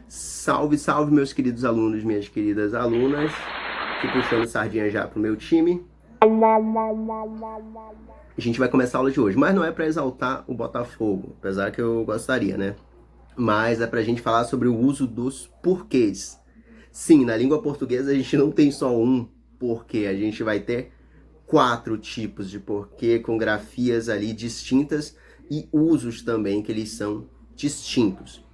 Salve, salve, meus queridos alunos, minhas queridas alunas. Aqui puxando sardinha já pro meu time. A gente vai começar a aula de hoje, mas não é para exaltar o Botafogo, apesar que eu gostaria, né? Mas é pra gente falar sobre o uso dos porquês. Sim, na língua portuguesa a gente não tem só um porquê, a gente vai ter 4 tipos de porquê com grafias ali distintas e usos também que eles são distintos.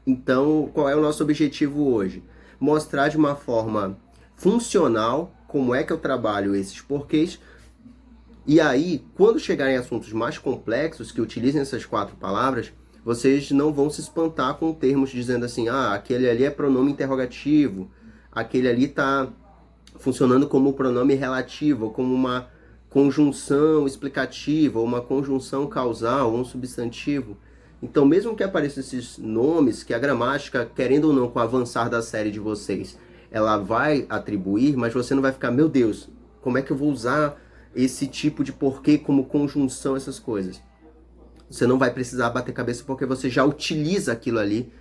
Então, qual é o nosso objetivo hoje? Mostrar de uma forma funcional como é que eu trabalho esses porquês. E aí, quando chegarem assuntos mais complexos que utilizem essas 4 palavras, vocês não vão se espantar com termos dizendo assim, aquele ali é pronome interrogativo, aquele ali está funcionando como pronome relativo, ou como uma conjunção explicativa, ou uma conjunção causal, ou um substantivo. Então, mesmo que apareçam esses nomes, que a gramática, querendo ou não, com o avançar da série de vocês, ela vai atribuir, mas você não vai ficar, meu Deus, como é que eu vou usar esse tipo de porquê como conjunção, essas coisas. Você não vai precisar bater cabeça porque você já utiliza aquilo ali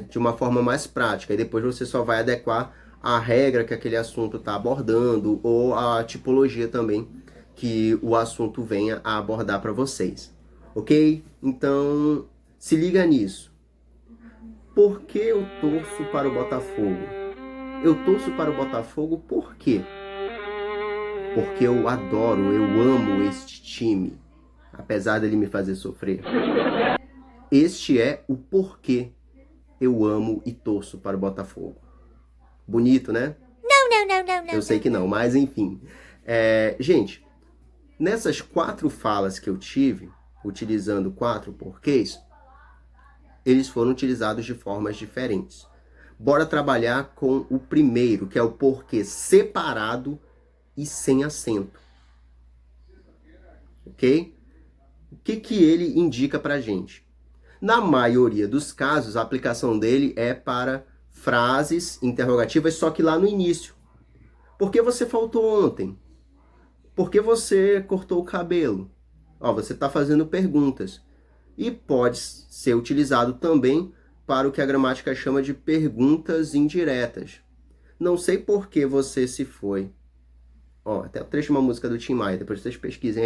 de uma forma mais prática. E depois você só vai adequar a regra que aquele assunto está abordando ou a tipologia também que o assunto venha a abordar para vocês. Ok? Então, se liga nisso. Por que eu torço para o Botafogo? Eu torço para o Botafogo por quê? Porque eu adoro, eu amo este time, apesar dele me fazer sofrer. Este é o porquê eu amo e torço para o Botafogo. Bonito, né? Não. Eu sei que não, mas enfim. Gente, nessas 4 falas que eu tive, utilizando 4 porquês, eles foram utilizados de formas diferentes. Bora trabalhar com o primeiro, que é o porquê separado e sem acento. Ok? O que ele indica pra gente? Na maioria dos casos, a aplicação dele é para frases interrogativas, só que lá no início. Por que você faltou ontem? Por que você cortou o cabelo? Você está fazendo perguntas. E pode ser utilizado também para o que a gramática chama de perguntas indiretas. Não sei por que você se foi. Até o trecho de uma música do Tim Maia, depois vocês pesquisem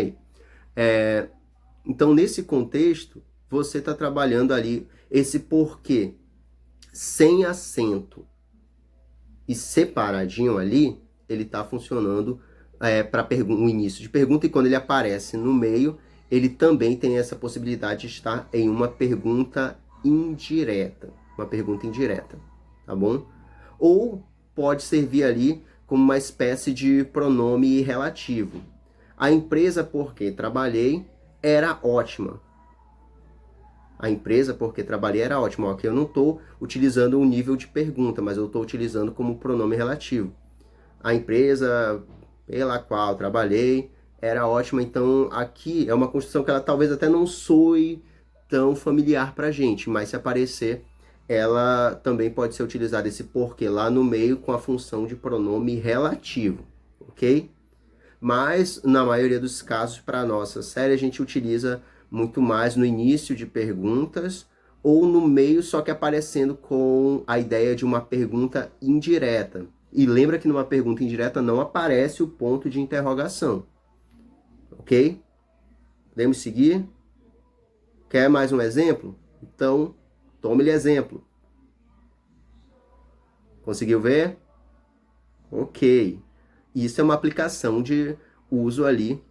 aí. Então, nesse contexto, você está trabalhando ali esse porquê sem acento e separadinho ali, ele está funcionando para o início de pergunta, e quando ele aparece no meio, ele também tem essa possibilidade de estar em uma pergunta indireta. Uma pergunta indireta, tá bom? Ou pode servir ali como uma espécie de pronome relativo. A empresa por que trabalhei era ótima. A empresa porque trabalhei era ótima. Aqui eu não estou utilizando um nível de pergunta, mas eu estou utilizando como pronome relativo. A empresa pela qual trabalhei era ótima. Então aqui é uma construção que ela talvez até não soe tão familiar para a gente, mas se aparecer, ela também pode ser utilizada esse porquê lá no meio com a função de pronome relativo, ok? Mas, na maioria dos casos, para a nossa série, a gente utiliza muito mais no início de perguntas ou no meio, só que aparecendo com a ideia de uma pergunta indireta. E lembra que numa pergunta indireta não aparece o ponto de interrogação. Ok? Podemos seguir? Quer mais um exemplo? Então, tome-lhe exemplo. Conseguiu ver? Ok. Isso é uma aplicação de uso ali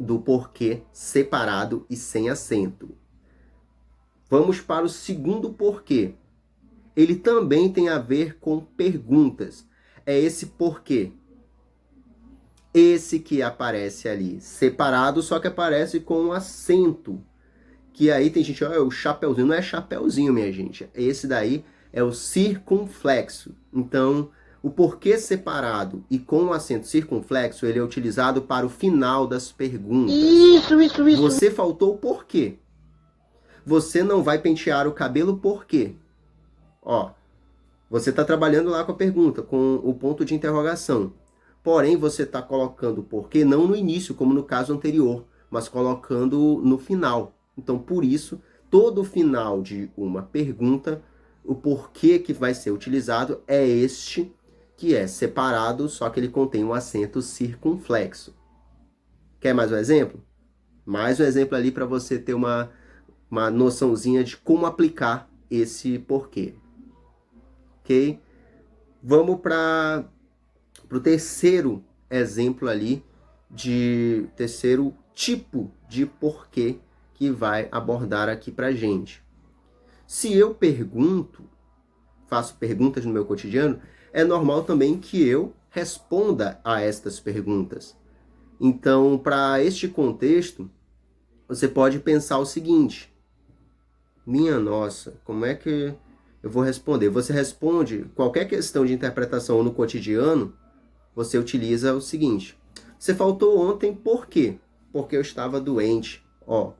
do porquê separado e sem acento. Vamos para o segundo porquê. Ele também tem a ver com perguntas. É esse porquê. Esse que aparece ali, separado, só que aparece com um acento. Que aí tem gente, o chapeuzinho. Não é chapeuzinho, minha gente. Esse daí é o circunflexo. Então, o porquê separado e com o acento circunflexo, ele é utilizado para o final das perguntas. Isso. Você faltou o porquê. Você não vai pentear o cabelo por quê? Você está trabalhando lá com a pergunta, com o ponto de interrogação. Porém, você está colocando o porquê não no início, como no caso anterior, mas colocando no final. Então, por isso, todo final de uma pergunta o porquê que vai ser utilizado é este, que é separado, só que ele contém um acento circunflexo. Quer mais um exemplo? Mais um exemplo ali para você ter uma noçãozinha de como aplicar esse porquê. Ok? Vamos para o terceiro exemplo ali, de terceiro tipo de porquê que vai abordar aqui para gente. Se eu pergunto, faço perguntas no meu cotidiano, é normal também que eu responda a estas perguntas. Então, para este contexto, você pode pensar o seguinte: minha nossa, como é que eu vou responder? Você responde qualquer questão de interpretação no cotidiano, você utiliza o seguinte: você faltou ontem por quê? Porque eu estava doente. Ó,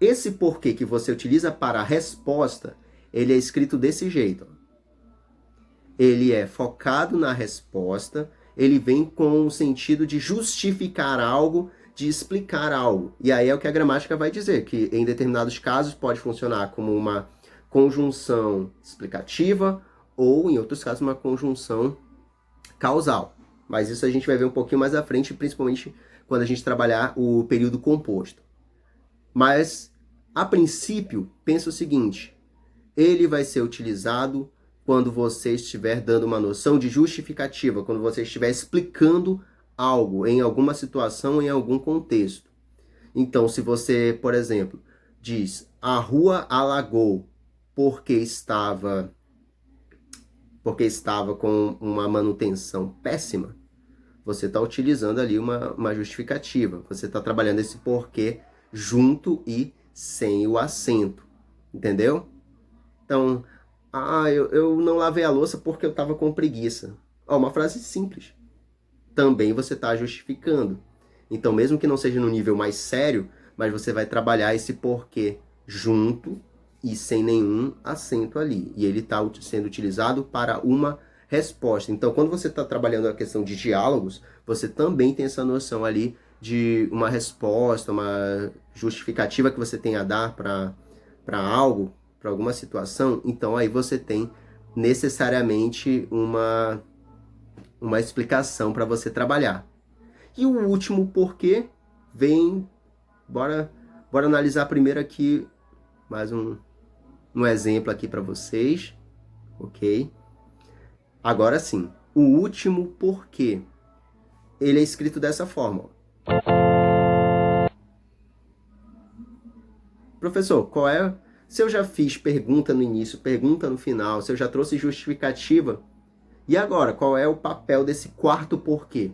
esse porquê que você utiliza para a resposta, ele é escrito desse jeito. Ele é focado na resposta, ele vem com o sentido de justificar algo, de explicar algo. E aí é o que a gramática vai dizer, que em determinados casos pode funcionar como uma conjunção explicativa ou, em outros casos, uma conjunção causal. Mas isso a gente vai ver um pouquinho mais à frente, principalmente quando a gente trabalhar o período composto. Mas, a princípio, pensa o seguinte: ele vai ser utilizado quando você estiver dando uma noção de justificativa, quando você estiver explicando algo em alguma situação, em algum contexto. Então, se você, por exemplo, diz: a rua alagou porque estava com uma manutenção péssima, você está utilizando ali uma justificativa. Você está trabalhando esse porquê junto e sem o acento. Entendeu? Então, eu não lavei a louça porque eu estava com preguiça. Uma frase simples. Também você está justificando. Então, mesmo que não seja no nível mais sério, mas você vai trabalhar esse porquê junto e sem nenhum acento ali. E ele está sendo utilizado para uma resposta. Então, quando você está trabalhando a questão de diálogos, você também tem essa noção ali de uma resposta, uma justificativa que você tem a dar para algo, para alguma situação. Então, aí você tem necessariamente uma explicação para você trabalhar. E o último porquê vem... Bora analisar primeiro aqui mais um exemplo aqui para vocês, ok? Agora sim, o último porquê, ele é escrito dessa forma. Professor, qual é... Se eu já fiz pergunta no início, pergunta no final, se eu já trouxe justificativa, e agora, qual é o papel desse quarto porquê?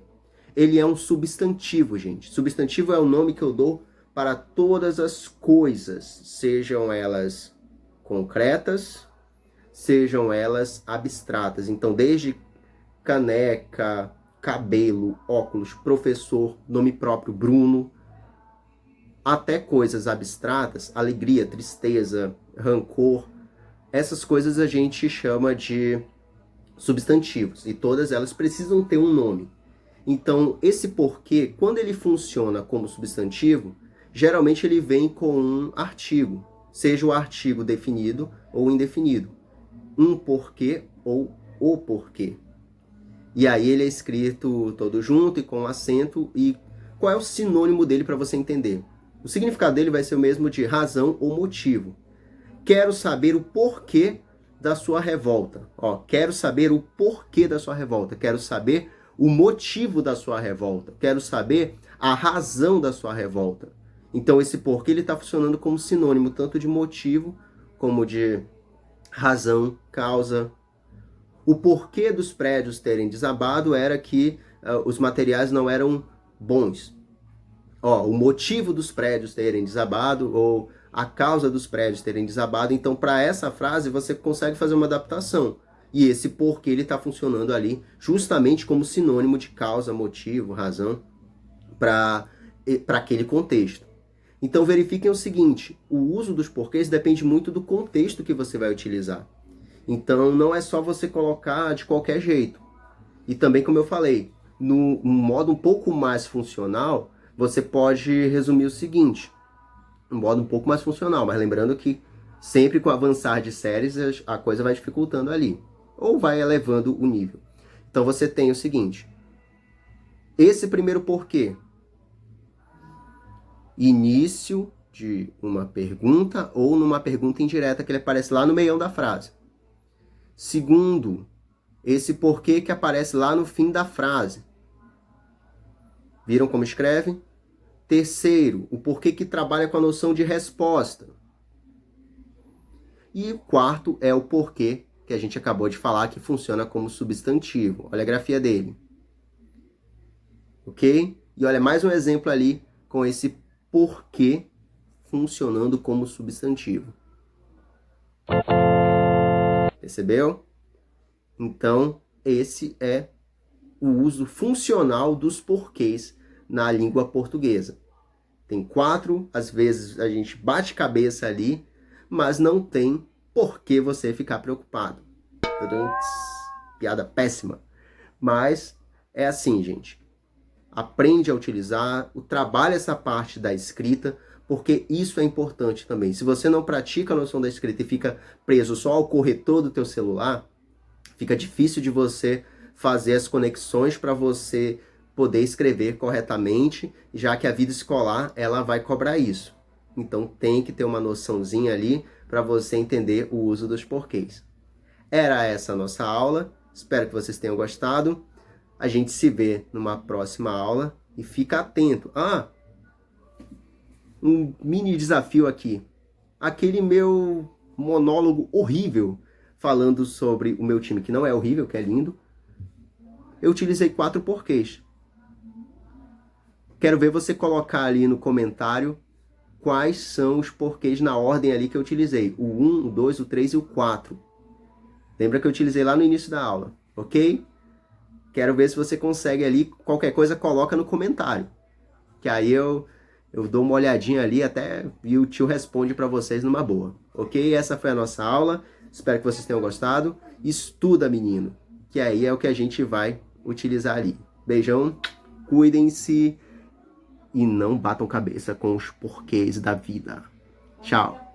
Ele é um substantivo, gente. Substantivo é o nome que eu dou para todas as coisas, sejam elas concretas, sejam elas abstratas. Então, desde caneca, cabelo, óculos, professor, nome próprio, Bruno, até coisas abstratas, alegria, tristeza, rancor, essas coisas a gente chama de substantivos, e todas elas precisam ter um nome. Então, esse porquê, quando ele funciona como substantivo, geralmente ele vem com um artigo, seja o artigo definido ou indefinido. Um porquê ou o porquê. E aí ele é escrito todo junto e com acento. E qual é o sinônimo dele para você entender? O significado dele vai ser o mesmo de razão ou motivo. Quero saber o porquê da sua revolta. Quero saber o porquê da sua revolta. Quero saber o motivo da sua revolta. Quero saber a razão da sua revolta. Então esse porquê ele está funcionando como sinônimo tanto de motivo como de razão, causa. O porquê dos prédios terem desabado era que os materiais não eram bons. O motivo dos prédios terem desabado ou a causa dos prédios terem desabado. Então, para essa frase, você consegue fazer uma adaptação. E esse porquê ele está funcionando ali justamente como sinônimo de causa, motivo, razão para aquele contexto. Então, verifiquem o seguinte: o uso dos porquês depende muito do contexto que você vai utilizar. Então, não é só você colocar de qualquer jeito. E também, como eu falei, no modo um pouco mais funcional, você pode resumir o seguinte: um modo um pouco mais funcional, mas lembrando que Sempre com o avançar de séries, a coisa vai dificultando ali. Ou vai elevando o nível. Então você tem o seguinte. Esse primeiro porquê. Início de uma pergunta ou numa pergunta indireta que ele aparece lá no meião da frase. Segundo, esse porquê que aparece lá no fim da frase. Viram como escreve? Terceiro, o porquê que trabalha com a noção de resposta. E o quarto é o porquê que a gente acabou de falar que funciona como substantivo. Olha a grafia dele. Ok? E olha mais um exemplo ali com esse porquê funcionando como substantivo. Percebeu? Então, esse é o uso funcional dos porquês na língua portuguesa. Tem 4, às vezes a gente bate cabeça ali, mas não tem por que você ficar preocupado. Piada péssima. Mas é assim, gente. Aprende a utilizar, trabalha essa parte da escrita, porque isso é importante também. Se você não pratica a noção da escrita e fica preso só ao corretor do teu celular, fica difícil de você fazer as conexões para você poder escrever corretamente, já que a vida escolar ela vai cobrar isso. Então tem que ter uma noçãozinha ali para você entender o uso dos porquês. Era essa a nossa aula, espero que vocês tenham gostado. A gente se vê numa próxima aula e fica atento. Um mini desafio aqui. Aquele meu monólogo horrível falando sobre o meu time, que não é horrível, que é lindo, eu utilizei 4 porquês. Quero ver você colocar ali no comentário quais são os porquês na ordem ali que eu utilizei. O 1, o 2, o 3 e o 4. Lembra que eu utilizei lá no início da aula, ok? Quero ver se você consegue ali, qualquer coisa coloca no comentário. Que aí eu dou uma olhadinha ali até e o tio responde para vocês numa boa. Ok? Essa foi a nossa aula. Espero que vocês tenham gostado. Estuda, menino. Que aí é o que a gente vai utilizar ali. Beijão, cuidem-se e não batam cabeça com os porquês da vida. Tchau.